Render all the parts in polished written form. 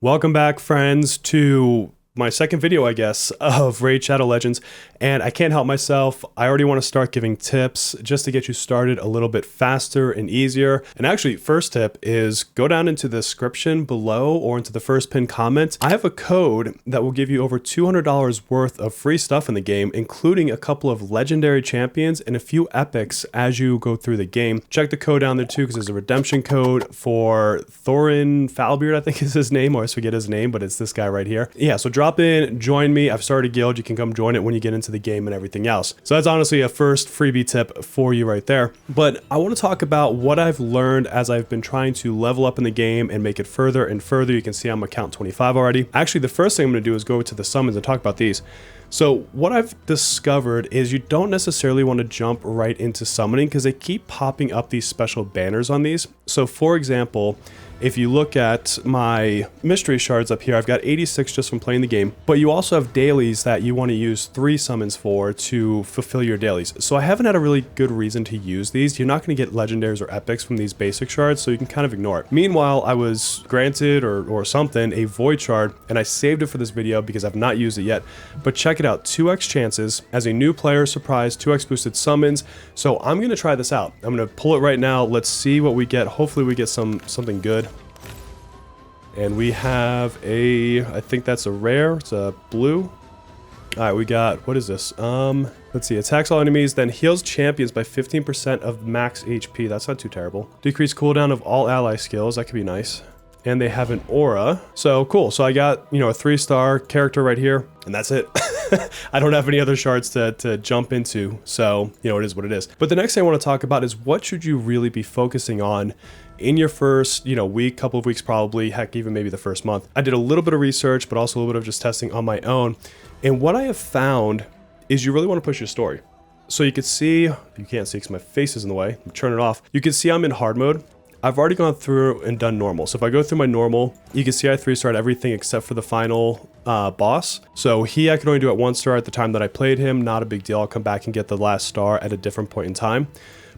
Welcome back, friends, to my second video, I guess, of Raid Shadow Legends, and I can't help myself. I already want to start giving tips just to get you started a little bit faster and easier. And actually, first tip is go down into the description below or into the first pinned comment. I have a code that will give you over $200 worth of free stuff in the game, including a couple of legendary champions and a few epics as you go through the game. Check the code down there too, because there's a redemption code for Thorin Foulbeard, I think is his name, or I forget his name, but it's this guy right here. Yeah, so drop in, join me. I've started a guild. You can come join it when you get into the game and everything else. So that's honestly a first freebie tip for you right there. But I want to talk about what I've learned as I've been trying to level up in the game and make it further and further. You can see I'm account 25 already. Actually, the first thing I'm going to do is go to the summons and talk about these. So what I've discovered is you don't necessarily want to jump right into summoning because they keep popping up these special banners on these. So for example, if you look at my mystery shards up here, I've got 86 just from playing the game, but you also have dailies that you want to use 3 summons for to fulfill your dailies. So I haven't had a really good reason to use these. You're not going to get legendaries or epics from these basic shards, so you can kind of ignore it. Meanwhile, I was granted or something a void shard, and I saved it for this video because I've not used it yet. But check it out, 2x chances as a new player, surprise, 2x boosted summons. So I'm going to try this out. I'm going to pull it right now. Let's see what we get. Hopefully we get something good. And we have I think that's a rare, it's a blue. All right, we got, what is this? Let's see, attacks all enemies, then heals champions by 15% of max HP. That's not too terrible. Decrease cooldown of all ally skills, that could be nice. And they have an aura. So cool, so I got, a 3-star character right here, and that's it. I don't have any other shards to jump into, so, it is what it is. But the next thing I want to talk about is what should you really be focusing on in your first, week, couple of weeks probably, heck, even maybe the first month. I did a little bit of research, but also a little bit of just testing on my own. And what I have found is you really want to push your story. So you can see, you can't see because my face is in the way, turn it off. You can see I'm in hard mode. I've already gone through and done normal. So if I go through my normal, you can see I 3-starred everything except for the final boss. So I could only do it 1 star at the time that I played him. Not a big deal. I'll come back and get the last star at a different point in time.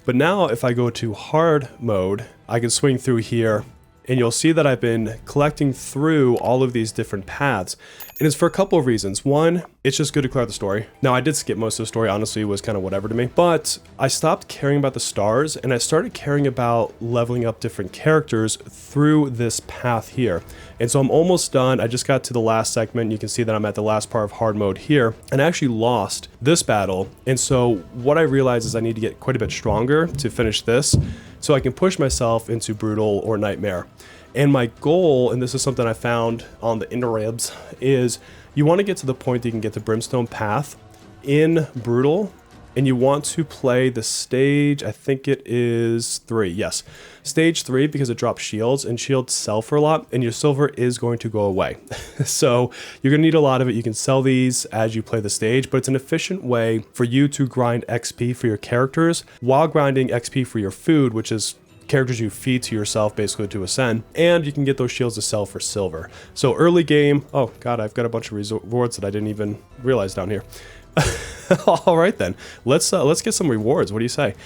But now if I go to hard mode, I can swing through here and you'll see that I've been collecting through all of these different paths. And it's for a couple of reasons. One, it's just good to clear the story. Now I did skip most of the story, honestly, it was kind of whatever to me, but I stopped caring about the stars and I started caring about leveling up different characters through this path here. And so I'm almost done. I just got to the last segment. You can see that I'm at the last part of hard mode here, and I actually lost this battle. And so what I realized is I need to get quite a bit stronger to finish this so I can push myself into brutal or nightmare. And my goal, and this is something I found on the interwebs, is you want to get to the point that you can get the Brimstone Path in brutal, and you want to play the stage, I think it is 3, yes. Stage 3 because it drops shields, and shields sell for a lot, and your silver is going to go away. So you're going to need a lot of it. You can sell these as you play the stage, but it's an efficient way for you to grind XP for your characters while grinding XP for your food, which is characters you feed to yourself basically to ascend, and you can get those shields to sell for silver. So early game, oh god, I've got a bunch of rewards that I didn't even realize down here. All right then, let's get some rewards. What do you say?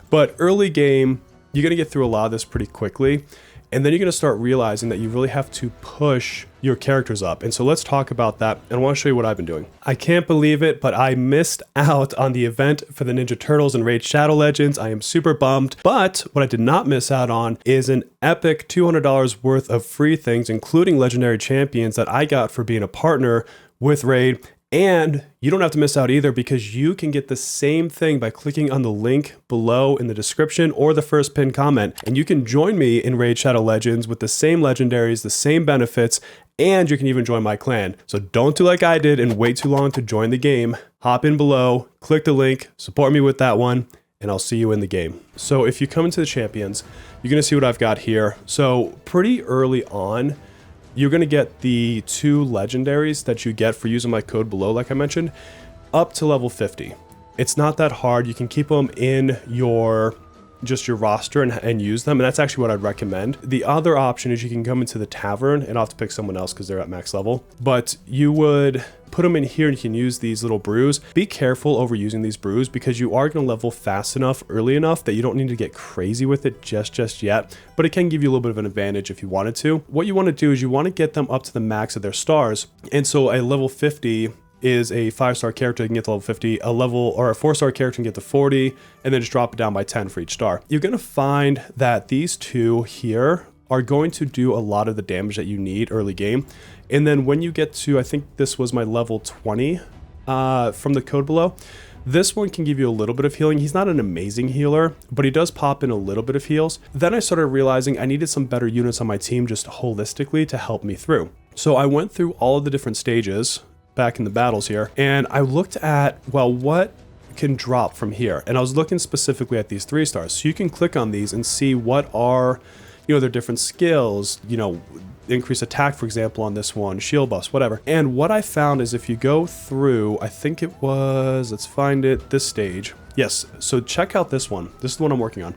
But early game, you're gonna get through a lot of this pretty quickly, and then you're gonna start realizing that you really have to push your characters up. And so let's talk about that, and I want to show you what I've been doing. I can't believe it, but I missed out on the event for the Ninja Turtles and Raid Shadow Legends. I am super bummed, but what I did not miss out on is an epic $200 worth of free things, including legendary champions that I got for being a partner with Raid. And you don't have to miss out either because you can get the same thing by clicking on the link below in the description or the first pinned comment. And you can join me in Raid Shadow Legends with the same legendaries, the same benefits, and you can even join my clan. So don't do like I did and wait too long to join the game. Hop in below, click the link, support me with that one, and I'll see you in the game. So if you come into the champions, you're gonna see what I've got here. So pretty early on, you're going to get the 2 legendaries that you get for using my code below, like I mentioned, up to level 50. It's not that hard. You can keep them in your just your roster and use them. And that's actually what I'd recommend. The other option is you can come into the tavern, and I'll have to pick someone else because they're at max level, but you would put them in here and you can use these little brews. Be careful over using these brews because you are going to level fast enough, early enough that you don't need to get crazy with it just yet, but it can give you a little bit of an advantage if you wanted to. What you want to do is you want to get them up to the max of their stars. And so a level 50 is a 5-star character, you can get to level 50, a 4-star character can get to 40, and then just drop it down by 10 for each star. You're going to find that these two here are going to do a lot of the damage that you need early game. And then when you get to, I think this was my level 20 from the code below, this one can give you a little bit of healing. He's not an amazing healer, but he does pop in a little bit of heals. Then I started realizing I needed some better units on my team just holistically to help me through. So I went through all of the different stages back in the battles here, and I looked at, well, what can drop from here? And I was looking specifically at these 3 stars. So you can click on these and see what are, their different skills, increase attack, for example, on this one, shield buffs, whatever. And what I found is if you go through, I think it was, let's find it, this stage. Yes, so check out this one. This is the one I'm working on.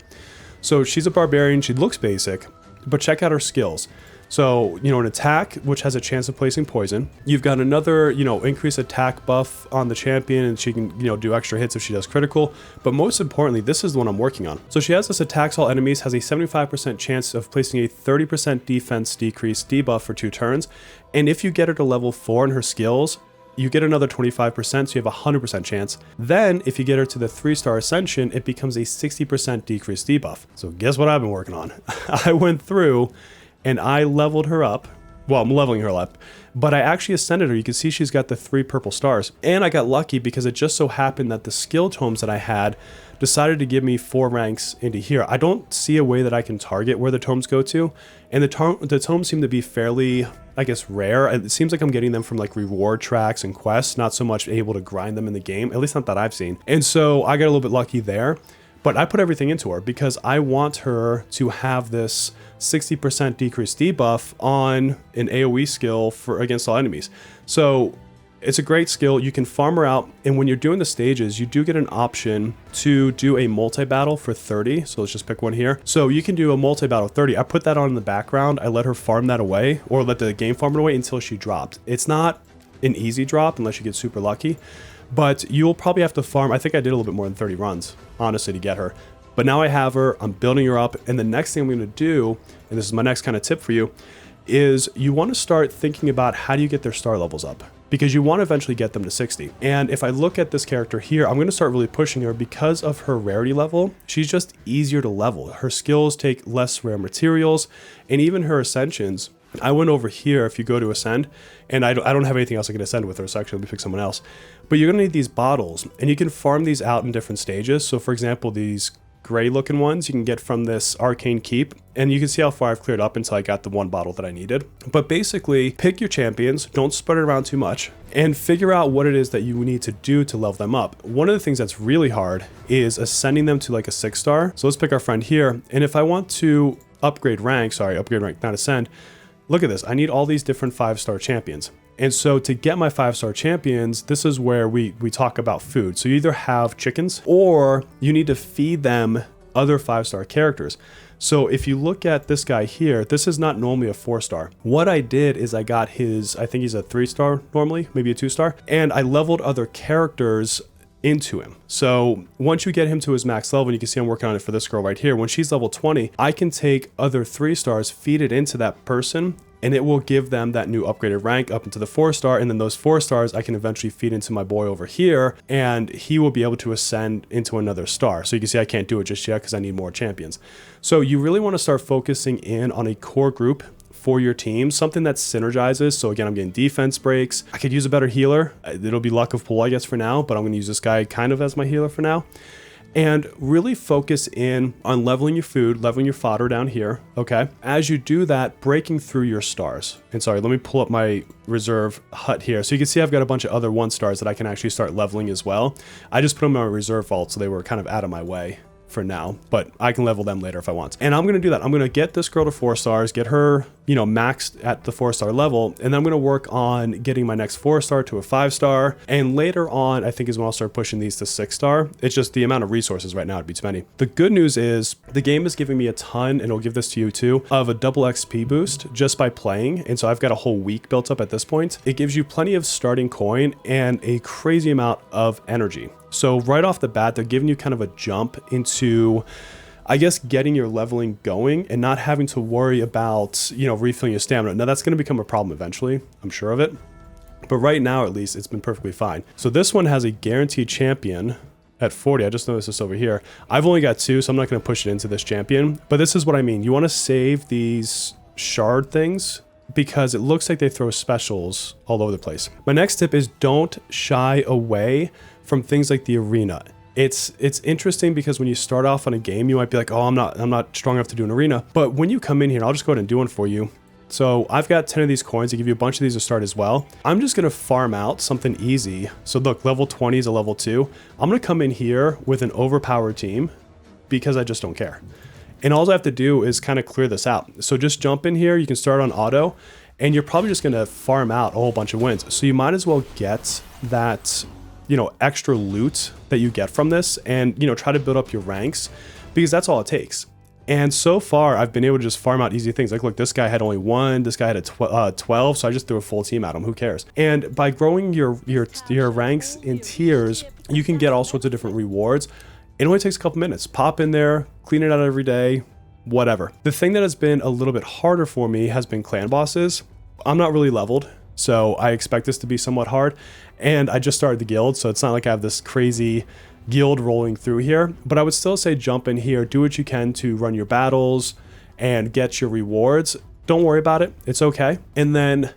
So she's a barbarian, she looks basic, but check out her skills. So, an attack, which has a chance of placing poison. You've got another, increased attack buff on the champion, and she can, do extra hits if she does critical. But most importantly, this is the one I'm working on. So she has this attacks all enemies, has a 75% chance of placing a 30% defense decrease debuff for 2 turns. And if you get her to level 4 in her skills, you get another 25%, so you have a 100% chance. Then, if you get her to the 3-star ascension, it becomes a 60% decrease debuff. So guess what I've been working on? I went through and I leveled her up. Well, I'm leveling her up, but I actually ascended her. You can see she's got the 3 purple stars. And I got lucky because it just so happened that the skill tomes that I had decided to give me 4 ranks into here. I don't see a way that I can target where the tomes go to. And the tomes seem to be fairly, I guess, rare. It seems like I'm getting them from like reward tracks and quests, not so much able to grind them in the game, at least not that I've seen. And so I got a little bit lucky there. But I put everything into her because I want her to have this 60% decrease debuff on an AoE skill against all enemies. So it's a great skill. You can farm her out, and when you're doing the stages, you do get an option to do a multi-battle for 30. So let's just pick one here. So you can do a multi-battle 30. I put that on in the background. I let her farm that away, or let the game farm it away until she dropped. It's not an easy drop unless you get super lucky. But you'll probably have to farm. I think I did a little bit more than 30 runs, honestly, to get her. But now I have her, I'm building her up, and the next thing I'm going to do, and this is my next kind of tip for you, is you want to start thinking about how do you get their star levels up, because you want to eventually get them to 60. And if I look at this character here, I'm going to start really pushing her because of her rarity level. She's just easier to level. Her skills take less rare materials, and even her ascensions. I went over here, if you go to ascend, and I don't have anything else I can ascend with her, so actually let me pick someone else. But you're going to need these bottles, and you can farm these out in different stages. So for example, these gray looking ones you can get from this arcane keep, and you can see how far I've cleared up until I got the one bottle that I needed. But basically, pick your champions, don't spread it around too much, and figure out what it is that you need to do to level them up. One of the things that's really hard is ascending them to like a 6-star. So let's pick our friend here, and if I want to upgrade rank, not ascend, look at this, I need all these different 5-star champions. And so to get my 5-star champions, this is where we talk about food. So you either have chickens or you need to feed them other 5-star characters. So if you look at this guy here, this is not normally a 4-star. What I did is I got his, I think he's a 3-star normally, maybe a 2-star, and I leveled other characters into him. So once you get him to his max level, and you can see I'm working on it for this girl right here, when she's level 20, I can take other 3-stars, feed it into that person, and it will give them that new upgraded rank up into the 4-star, and then those 4-stars I can eventually feed into my boy over here, and he will be able to ascend into another star. So you can see I can't do it just yet because I need more champions. So you really want to start focusing in on a core group for your team, something that synergizes. So again, I'm getting defense breaks. I could use a better healer. It'll be luck of pull, I guess, for now, but I'm going to use this guy kind of as my healer for now. And really focus in on leveling your food, leveling your fodder down here, okay? As you do that, breaking through your stars. And sorry, let me pull up my reserve hut here. So you can see I've got a bunch of other 1-stars that I can actually start leveling as well. I just put them in my reserve vault, so they were kind of out of my way for now, but I can level them later if I want. And I'm going to do that. I'm going to get this girl to 4 stars, get her you know, maxed at the 4-star level. And then I'm going to work on getting my next 4-star to a 5-star. And later on, I think is when I'll start pushing these to 6-star. It's just the amount of resources right now would be too many. The good news is the game is giving me a ton, and it'll give this to you too, of a double XP boost just by playing. And so I've got a whole week built up at this point. It gives you plenty of starting coin and a crazy amount of energy. So right off the bat, they're giving you kind of a jump into, I guess, getting your leveling going and not having to worry about, you know, refilling your stamina. Now that's going to become a problem eventually, I'm sure of it. But right now, at least, it's been perfectly fine. So this one has a guaranteed champion at 40. I just noticed this over here. I've only got 2, so I'm not going to push it into this champion. But this is what I mean. You want to save these shard things because it looks like they throw specials all over the place. My next tip is don't shy away from things like the arena. It's interesting because when you start off on a game, you might be like, oh, I'm not strong enough to do an arena. But when you come in here, I'll just go ahead and do one for you. So I've got 10 of these coins. They give you a bunch of these to start as well. I'm just going to farm out something easy. So look, level 20 is a level 2. I'm going to come in here with an overpowered team because I just don't care. And all I have to do is kind of clear this out. So just jump in here. You can start on auto and you're probably just going to farm out a whole bunch of wins. So you might as well get that, you know, extra loot that you get from this and, you know, try to build up your ranks because that's all it takes. And so far, I've been able to just farm out easy things. Like, look, this guy had only 1, this guy had a 12, so I just threw a full team at him. Who cares? And by growing your ranks in tiers, you can get all sorts of different rewards. It only takes a couple minutes. Pop in there, clean it out every day, whatever. The thing that has been a little bit harder for me has been clan bosses. I'm not really leveled, so I expect this to be somewhat hard. And I just started the guild, so it's not like I have this crazy guild rolling through here, but I would still say jump in here, do what you can to run your battles and get your rewards. Don't worry about it, it's okay. And then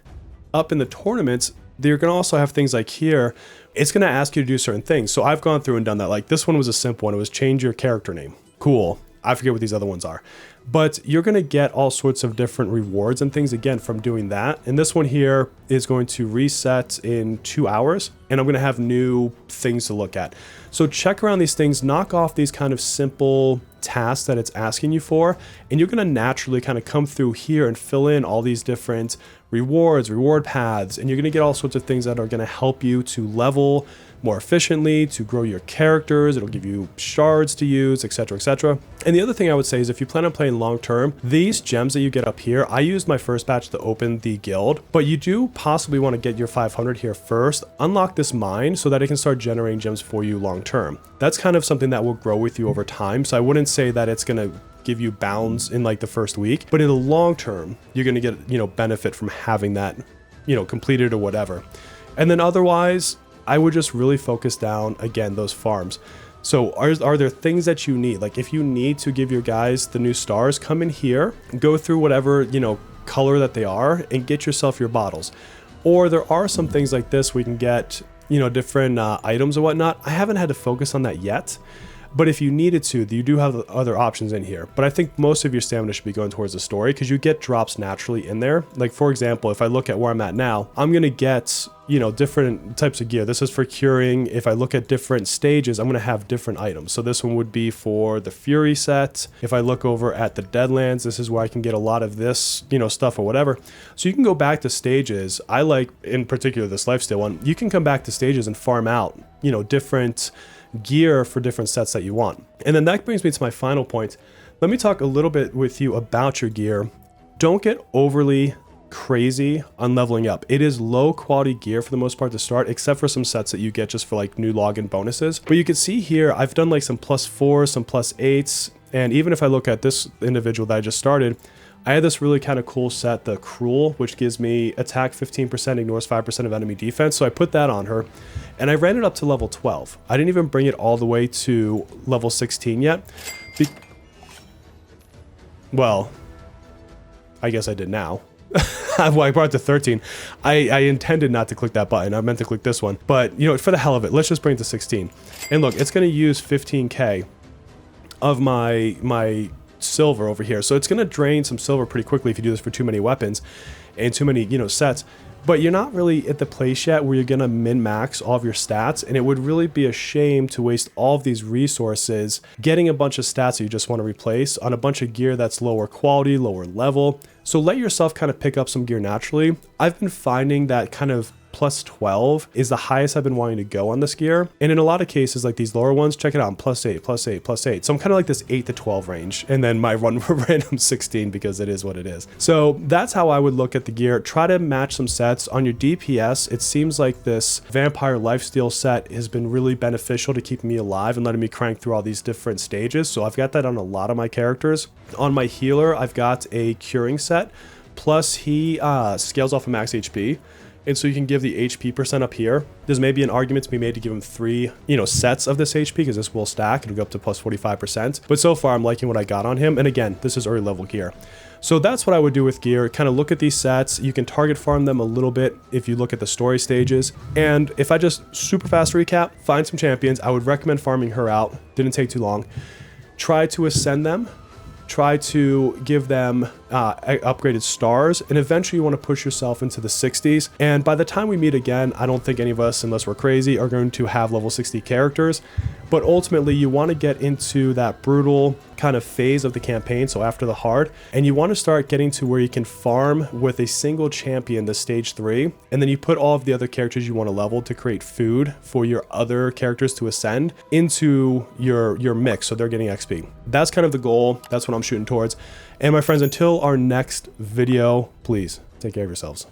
up in the tournaments, they're gonna also have things like here, it's gonna ask you to do certain things. So I've gone through and done that. Like this one was a simple one, it was change your character name. Cool, I forget what these other ones are. But you're gonna get all sorts of different rewards and things again from doing that. And this one here is going to reset in 2 hours and I'm gonna have new things to look at. So check around these things, knock off these kind of simple tasks that it's asking you for, and you're gonna naturally kind of come through here and fill in all these different rewards, reward paths, and you're gonna get all sorts of things that are gonna help you to level more efficiently, to grow your characters. It'll give you shards to use, etc, etc. And the other thing I would say is if you plan on playing long term, these gems that you get up here, I used my first batch to open the guild, but you do possibly want to get your 500 here first, unlock this mine so that it can start generating gems for you long term. That's kind of something that will grow with you over time. So I wouldn't say that it's going to give you bounds in like the first week, but in the long term, you're going to get, you know, benefit from having that, you know, completed or whatever. And then otherwise, I would just really focus down, again, those farms. So are there things that you need? Like if you need to give your guys the new stars, come in here, go through whatever, you know, color that they are and get yourself your bottles. Or there are some things like this we can get, you know, different items or whatnot. I haven't had to focus on that yet. But if you needed to, you do have other options in here. But I think most of your stamina should be going towards the story because you get drops naturally in there. Like for example, if I look at where I'm at now, I'm going to get, you know, different types of gear. This is for curing. If I look at different stages, I'm going to have different items. So this one would be for the Fury set. If I look over at the Deadlands, this is where I can get a lot of this, you know, stuff or whatever. So you can go back to stages. I like, in particular, this Lifesteal one. You can come back to stages and farm out, you know, different gear for different sets that you want. And then that brings me to my final point. Let me talk a little bit with you about your gear. Don't get overly crazy on leveling up. It is low quality gear for the most part to start, except for some sets that you get just for like new login bonuses. But you can see here, I've done like some +4s, some +8s. And even if I look at this individual that I just started, I had this really kind of cool set, the Cruel, which gives me attack 15%, ignores 5% of enemy defense. So I put that on her and I ran it up to level 12. I didn't even bring it all the way to level 16 yet. Well, I guess I did now. Well, I brought it to 13. I intended not to click that button. I meant to click this one. But, you know, for the hell of it, let's just bring it to 16. And look, it's going to use 15k of my silver over here. So it's going to drain some silver pretty quickly if you do this for too many weapons and too many, you know, sets. But you're not really at the place yet where you're going to min-max all of your stats, and it would really be a shame to waste all of these resources getting a bunch of stats that you just want to replace on a bunch of gear that's lower quality, lower level. So let yourself kind of pick up some gear naturally. I've been finding that kind of plus 12 is the highest I've been wanting to go on this gear. And in a lot of cases, like these lower ones, check it out, I'm plus 8, plus 8, plus 8. So I'm kind of like this 8 to 12 range. And then my run random 16 because it is what it is. So that's how I would look at the gear. Try to match some sets. On your DPS, it seems like this Vampire Lifesteal set has been really beneficial to keep me alive and letting me crank through all these different stages. So I've got that on a lot of my characters. On my healer, I've got a curing set. Plus he scales off of max HP. And so you can give the HP percent up here. There's maybe an argument to be made to give him 3, sets of this HP because this will stack. It'll go up to plus 45%. But so far, I'm liking what I got on him. And again, this is early level gear. So that's what I would do with gear. Kind of look at these sets. You can target farm them a little bit if you look at the story stages. And if I just super fast recap, find some champions. I would recommend farming her out. Didn't take too long. Try to ascend them. Try to give them upgraded stars, and eventually you want to push yourself into the 60s. And by the time we meet again, I don't think any of us, unless we're crazy, are going to have level 60 characters. But ultimately, you want to get into that brutal kind of phase of the campaign, so after the hard, and you want to start getting to where you can farm with a single champion, the stage 3, and then you put all of the other characters you want to level to create food for your other characters to ascend into your mix, so they're getting XP. That's kind of the goal. That's what I'm shooting towards. And my friends, until our next video, please take care of yourselves.